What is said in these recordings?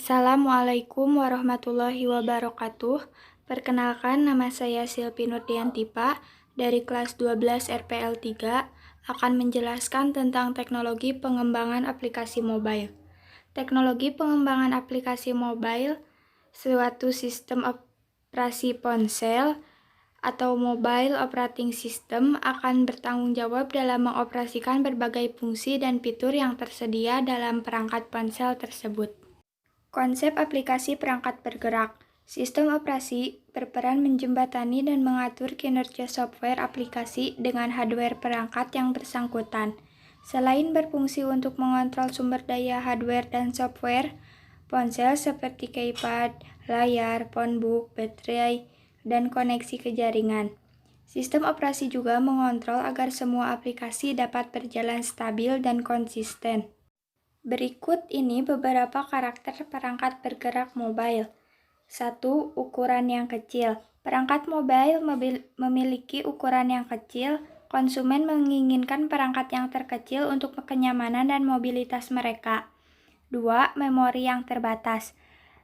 Assalamualaikum warahmatullahi wabarakatuh. Perkenalkan, nama saya Silpi Nurdiantipa dari kelas 12 RPL 3 akan menjelaskan tentang teknologi pengembangan aplikasi mobile. Teknologi pengembangan aplikasi mobile suatu sistem operasi ponsel atau mobile operating system akan bertanggung jawab dalam mengoperasikan berbagai fungsi dan fitur yang tersedia dalam perangkat ponsel tersebut. Konsep aplikasi perangkat bergerak. Sistem operasi berperan menjembatani dan mengatur kinerja software aplikasi dengan hardware perangkat yang bersangkutan. Selain berfungsi untuk mengontrol sumber daya hardware dan software, ponsel seperti keypad, layar, phonebook, baterai, dan koneksi ke jaringan. Sistem operasi juga mengontrol agar semua aplikasi dapat berjalan stabil dan konsisten. Berikut ini beberapa karakter perangkat bergerak mobile. 1. Ukuran yang kecil. Perangkat mobile memiliki ukuran yang kecil. Konsumen menginginkan perangkat yang terkecil untuk kenyamanan dan mobilitas mereka. 2. Memori yang terbatas.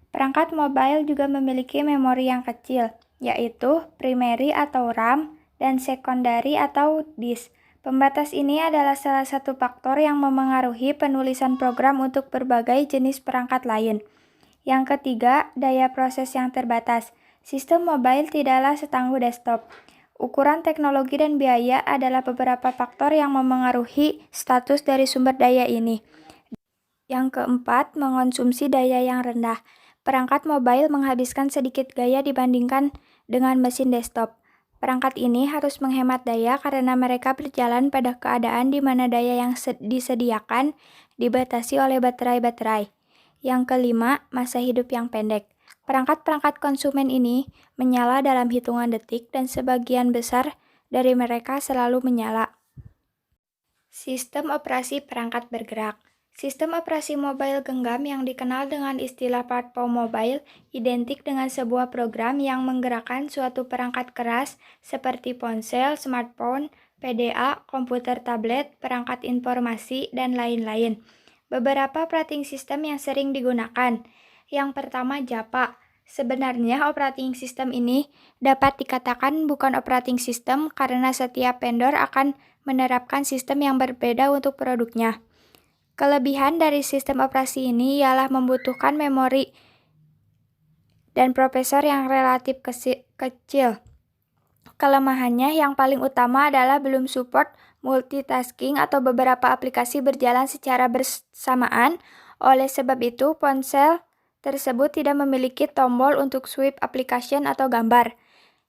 Perangkat mobile juga memiliki memori yang kecil, yaitu primary atau RAM dan secondary atau disk. Pembatas ini adalah salah satu faktor yang memengaruhi penulisan program untuk berbagai jenis perangkat lain. Yang ketiga, daya proses yang terbatas. Sistem mobile tidaklah setangguh desktop. Ukuran teknologi dan biaya adalah beberapa faktor yang memengaruhi status dari sumber daya ini. Yang keempat, mengonsumsi daya yang rendah. Perangkat mobile menghabiskan sedikit daya dibandingkan dengan mesin desktop. Perangkat ini harus menghemat daya karena mereka berjalan pada keadaan di mana daya yang disediakan dibatasi oleh baterai-baterai. Yang kelima, masa hidup yang pendek. Perangkat-perangkat konsumen ini menyala dalam hitungan detik dan sebagian besar dari mereka selalu menyala. Sistem operasi perangkat bergerak. Sistem operasi mobile genggam yang dikenal dengan istilah platform mobile identik dengan sebuah program yang menggerakkan suatu perangkat keras seperti ponsel, smartphone, PDA, komputer tablet, perangkat informasi, dan lain-lain. Beberapa operating system yang sering digunakan. Yang pertama, Java. Sebenarnya operating system ini dapat dikatakan bukan operating system karena setiap vendor akan menerapkan sistem yang berbeda untuk produknya. Kelebihan dari sistem operasi ini ialah membutuhkan memori dan prosesor yang relatif kecil. Kelemahannya yang paling utama adalah belum support multitasking atau beberapa aplikasi berjalan secara bersamaan. Oleh sebab itu, ponsel tersebut tidak memiliki tombol untuk swipe application atau gambar.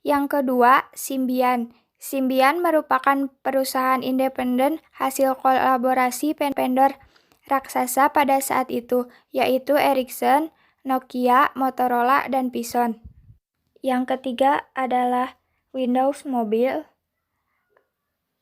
Yang kedua, Symbian. Symbian merupakan perusahaan independen hasil kolaborasi vendor raksasa pada saat itu, yaitu Ericsson, Nokia, Motorola, dan Phison. Yang ketiga adalah Windows Mobile,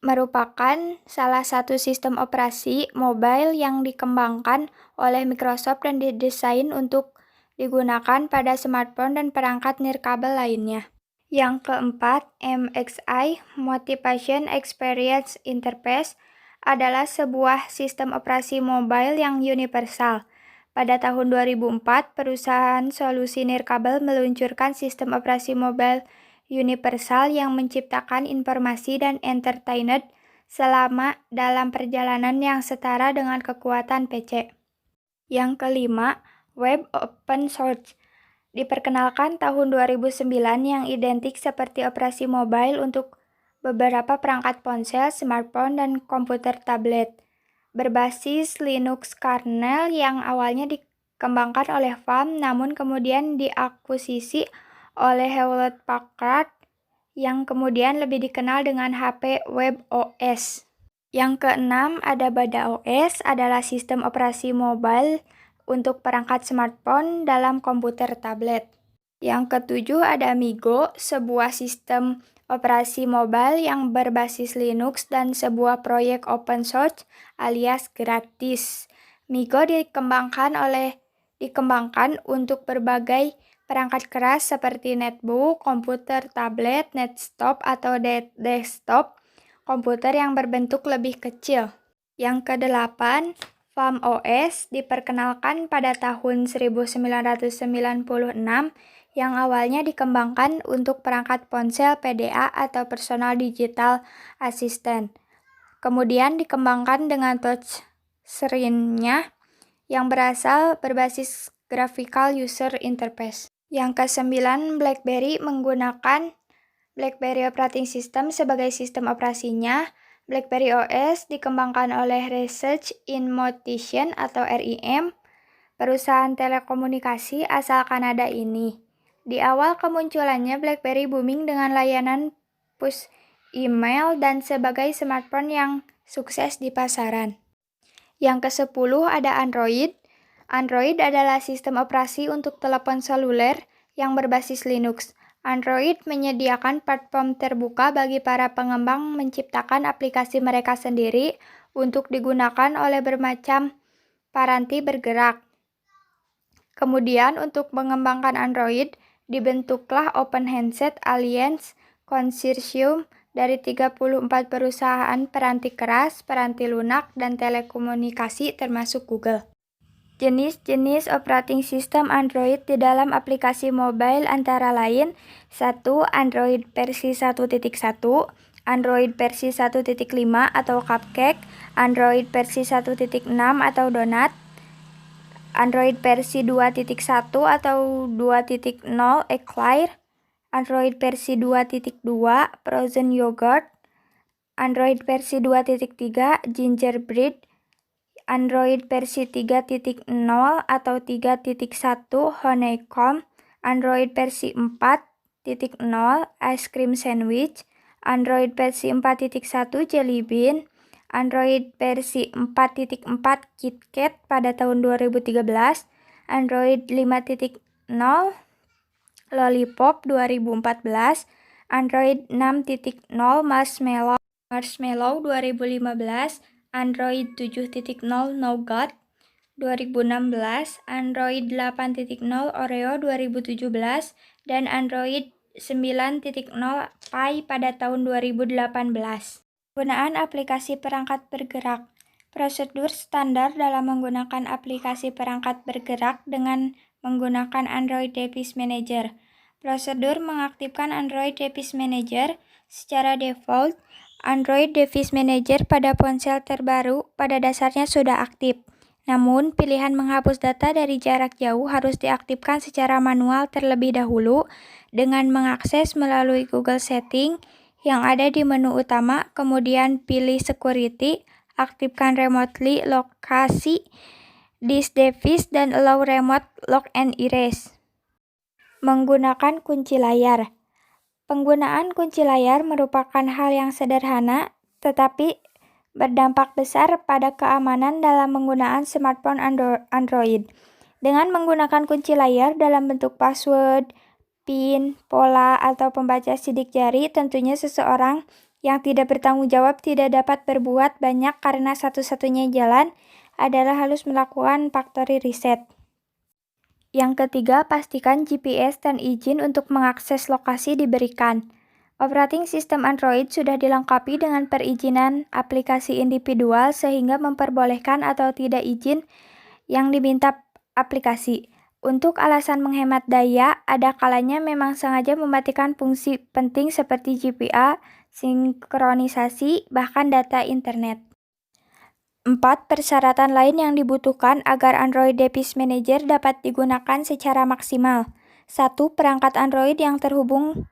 merupakan salah satu sistem operasi mobile yang dikembangkan oleh Microsoft dan didesain untuk digunakan pada smartphone dan perangkat nirkabel lainnya. Yang keempat, MXI, Motivation Experience Interface, adalah sebuah sistem operasi mobile yang universal. Pada tahun 2004, perusahaan solusi nirkabel meluncurkan sistem operasi mobile universal yang menciptakan informasi dan entertainment selama dalam perjalanan yang setara dengan kekuatan PC. Yang kelima, Web Open Source. Diperkenalkan tahun 2009 yang identik seperti operasi mobile untuk beberapa perangkat ponsel, smartphone, dan komputer tablet. Berbasis Linux kernel yang awalnya dikembangkan oleh Palm namun kemudian diakuisisi oleh Hewlett Packard yang kemudian lebih dikenal dengan HP Web OS. Yang keenam ada Bada OS, adalah sistem operasi mobile untuk perangkat smartphone dalam komputer tablet. Yang ketujuh ada Migo, sebuah sistem operasi mobile yang berbasis Linux dan sebuah proyek open source alias gratis. Migo dikembangkan untuk berbagai perangkat keras seperti netbook, komputer tablet, desktop atau desktop, komputer yang berbentuk lebih kecil. Yang kedelapan, Palm OS diperkenalkan pada tahun 1996 yang awalnya dikembangkan untuk perangkat ponsel PDA atau Personal Digital Assistant. Kemudian dikembangkan dengan touchscreen-nya yang berbasis Graphical User Interface. Yang ke-9, BlackBerry menggunakan BlackBerry Operating System sebagai sistem operasinya. BlackBerry OS dikembangkan oleh Research in Motion atau RIM, perusahaan telekomunikasi asal Kanada ini. Di awal kemunculannya, BlackBerry booming dengan layanan push email dan sebagai smartphone yang sukses di pasaran. Yang ke-10 ada Android. Android adalah sistem operasi untuk telepon seluler yang berbasis Linux. Android menyediakan platform terbuka bagi para pengembang menciptakan aplikasi mereka sendiri untuk digunakan oleh bermacam paranti bergerak. Kemudian untuk mengembangkan Android, dibentuklah Open Handset Alliance Consortium dari 34 perusahaan peranti keras, peranti lunak, dan telekomunikasi termasuk Google. Jenis-jenis operating system Android di dalam aplikasi mobile antara lain 1. Android versi 1.1, Android versi 1.5 atau Cupcake, Android versi 1.6 atau Donut, Android versi 2.1 atau 2.0 Eclair, Android versi 2.2 Frozen Yogurt, Android versi 2.3 Gingerbread, Android versi 3.0 atau 3.1 Honeycomb, Android versi 4.0 Ice Cream Sandwich, Android versi 4.1 Jelly Bean, Android versi 4.4 KitKat pada tahun 2013, Android 5.0 Lollipop 2014, Android 6.0 Marshmallow 2015, Android 7.0 Nougat 2016, Android 8.0 Oreo 2017, dan Android 9.0 Pie pada tahun 2018. Penggunaan aplikasi perangkat bergerak. Prosedur standar dalam menggunakan aplikasi perangkat bergerak dengan menggunakan Android Device Manager. Prosedur mengaktifkan Android Device Manager. Secara default, Android Device Manager pada ponsel terbaru pada dasarnya sudah aktif. Namun, pilihan menghapus data dari jarak jauh harus diaktifkan secara manual terlebih dahulu dengan mengakses melalui Google Setting yang ada di menu utama, kemudian pilih Security, aktifkan Remotely Lokasi This Device, dan Allow Remote Lock and Erase. Menggunakan kunci layar. Penggunaan kunci layar merupakan hal yang sederhana, tetapi berdampak besar pada keamanan dalam menggunakan smartphone Android. Dengan menggunakan kunci layar dalam bentuk password, PIN, pola, atau pembaca sidik jari, tentunya seseorang yang tidak bertanggung jawab tidak dapat berbuat banyak karena satu-satunya jalan adalah harus melakukan factory reset. Yang ketiga, pastikan GPS dan izin untuk mengakses lokasi diberikan. Operating System Android sudah dilengkapi dengan perizinan aplikasi individual sehingga memperbolehkan atau tidak izin yang diminta aplikasi. Untuk alasan menghemat daya, ada kalanya memang sengaja mematikan fungsi penting seperti GPA, sinkronisasi, bahkan data internet. 4. Persyaratan lain yang dibutuhkan agar Android Device Manager dapat digunakan secara maksimal. 1. Perangkat Android yang terhubung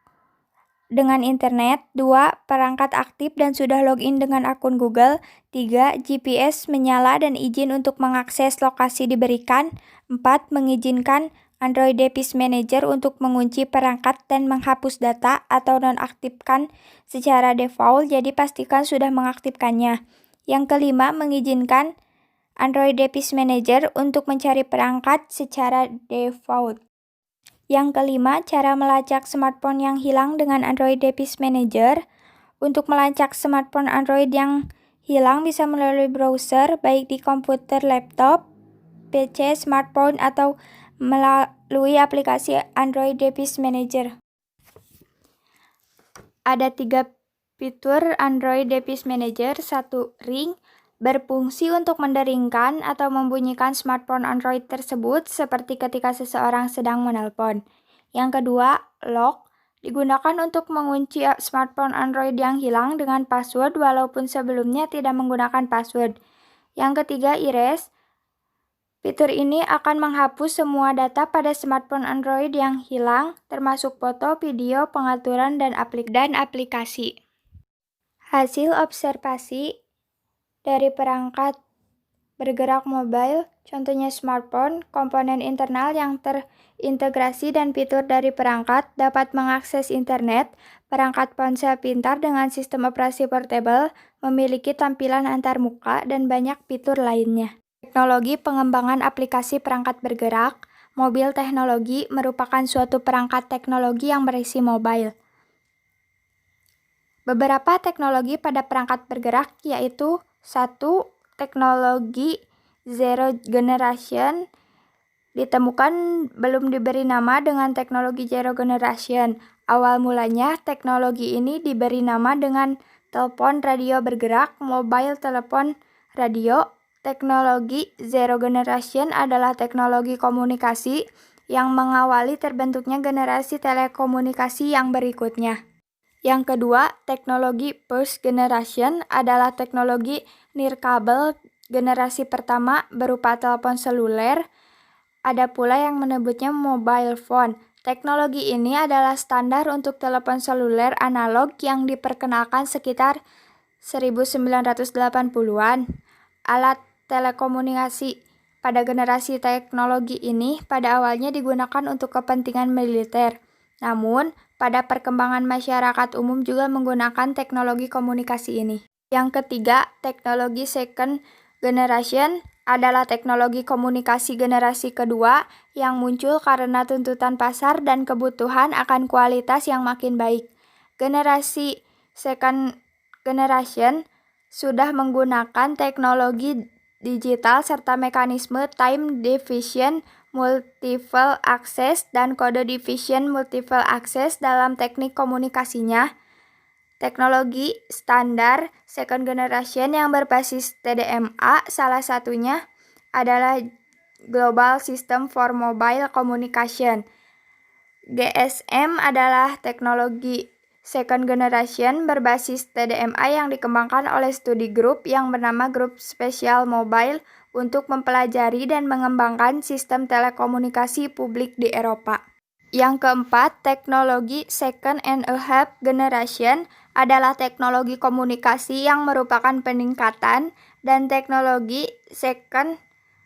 dengan internet. 2. Perangkat aktif dan sudah login dengan akun Google. 3. GPS menyala dan izin untuk mengakses lokasi diberikan. 4. Mengizinkan Android Device Manager untuk mengunci perangkat dan menghapus data atau nonaktifkan secara default, jadi pastikan sudah mengaktifkannya. Yang kelima, mengizinkan Android Device Manager untuk mencari perangkat secara default. Yang kelima, cara melacak smartphone yang hilang dengan Android Device Manager. Untuk melacak smartphone Android yang hilang bisa melalui browser, baik di komputer, laptop, PC, smartphone, atau melalui aplikasi Android Device Manager. Ada 3 fitur Android Device Manager. 1. Ring. berfungsi untuk menderingkan atau membunyikan smartphone Android tersebut seperti ketika seseorang sedang menelpon. Yang kedua, lock, digunakan untuk mengunci smartphone Android yang hilang dengan password walaupun sebelumnya tidak menggunakan password. Yang ketiga, erase. Fitur ini akan menghapus semua data pada smartphone Android yang hilang, termasuk foto, video, pengaturan, dan aplikasi. Hasil observasi dari perangkat bergerak mobile, contohnya smartphone, komponen internal yang terintegrasi dan fitur dari perangkat dapat mengakses internet. Perangkat ponsel pintar dengan sistem operasi portable memiliki tampilan antarmuka dan banyak fitur lainnya. Teknologi pengembangan aplikasi perangkat bergerak, mobil teknologi merupakan suatu perangkat teknologi yang berisi mobile. Beberapa teknologi pada perangkat bergerak yaitu 1. Teknologi Zero Generation ditemukan belum diberi nama dengan teknologi Zero Generation. Awal mulanya teknologi ini diberi nama dengan telepon radio bergerak, mobile telepon radio. Teknologi Zero Generation adalah teknologi komunikasi yang mengawali terbentuknya generasi telekomunikasi yang berikutnya. Yang kedua, teknologi First Generation adalah teknologi nirkabel generasi pertama berupa telepon seluler. Ada pula yang menyebutnya mobile phone. Teknologi ini adalah standar untuk telepon seluler analog yang diperkenalkan sekitar 1980-an. Alat telekomunikasi pada generasi teknologi ini pada awalnya digunakan untuk kepentingan militer. Namun, pada perkembangan masyarakat umum juga menggunakan teknologi komunikasi ini. Yang ketiga, teknologi second generation adalah teknologi komunikasi generasi kedua yang muncul karena tuntutan pasar dan kebutuhan akan kualitas yang makin baik. Generasi second generation sudah menggunakan teknologi digital serta mekanisme time division multiple access dan kode division multiple access dalam teknik komunikasinya. Teknologi standar second generation yang berbasis TDMA salah satunya adalah Global System for Mobile Communication. GSM adalah teknologi second generation berbasis TDMA yang dikembangkan oleh studi grup yang bernama Grup Spesial Mobile untuk mempelajari dan mengembangkan sistem telekomunikasi publik di Eropa. Yang keempat, teknologi second and a half generation adalah teknologi komunikasi yang merupakan peningkatan dan teknologi second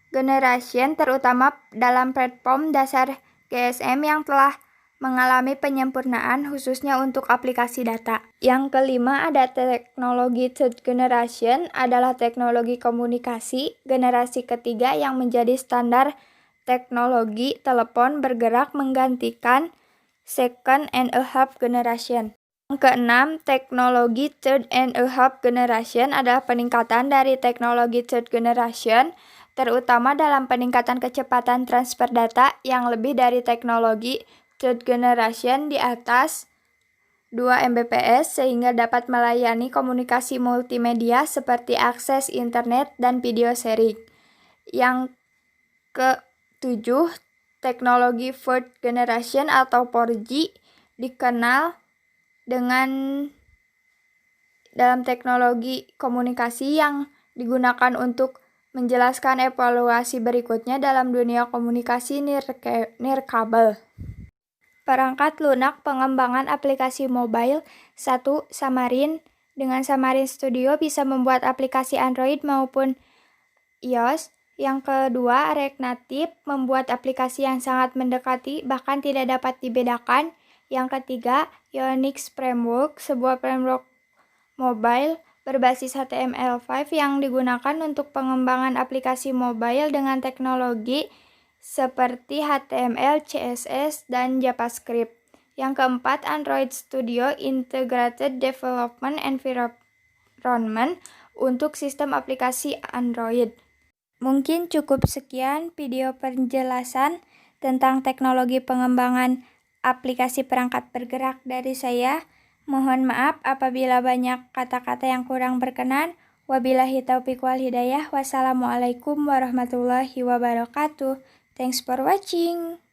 generation terutama dalam platform dasar GSM yang telah mengalami penyempurnaan khususnya untuk aplikasi data. Yang kelima ada teknologi third generation adalah teknologi komunikasi generasi ketiga yang menjadi standar teknologi telepon bergerak menggantikan second and a half generation. Yang keenam, teknologi third and a half generation adalah peningkatan dari teknologi third generation terutama dalam peningkatan kecepatan transfer data yang lebih dari teknologi third generation di atas 2 Mbps sehingga dapat melayani komunikasi multimedia seperti akses internet dan video sharing. Yang ke-7, teknologi fourth generation atau 4G dikenal dengan dalam teknologi komunikasi yang digunakan untuk menjelaskan evaluasi berikutnya dalam dunia komunikasi nirkabel. Perangkat lunak pengembangan aplikasi mobile. 1. Xamarin. Dengan Xamarin Studio bisa membuat aplikasi Android maupun iOS. Yang kedua, React Native membuat aplikasi yang sangat mendekati bahkan tidak dapat dibedakan. Yang ketiga, Unix Framework, sebuah framework mobile berbasis HTML5 yang digunakan untuk pengembangan aplikasi mobile dengan teknologi seperti HTML, CSS, dan JavaScript. Yang keempat, Android Studio Integrated Development Environment untuk sistem aplikasi Android. Mungkin cukup sekian video penjelasan tentang teknologi pengembangan aplikasi perangkat bergerak dari saya. Mohon maaf apabila banyak kata-kata yang kurang berkenan. Wabillahi taufiq wal hidayah. Wassalamualaikum warahmatullahi wabarakatuh. Thanks for watching.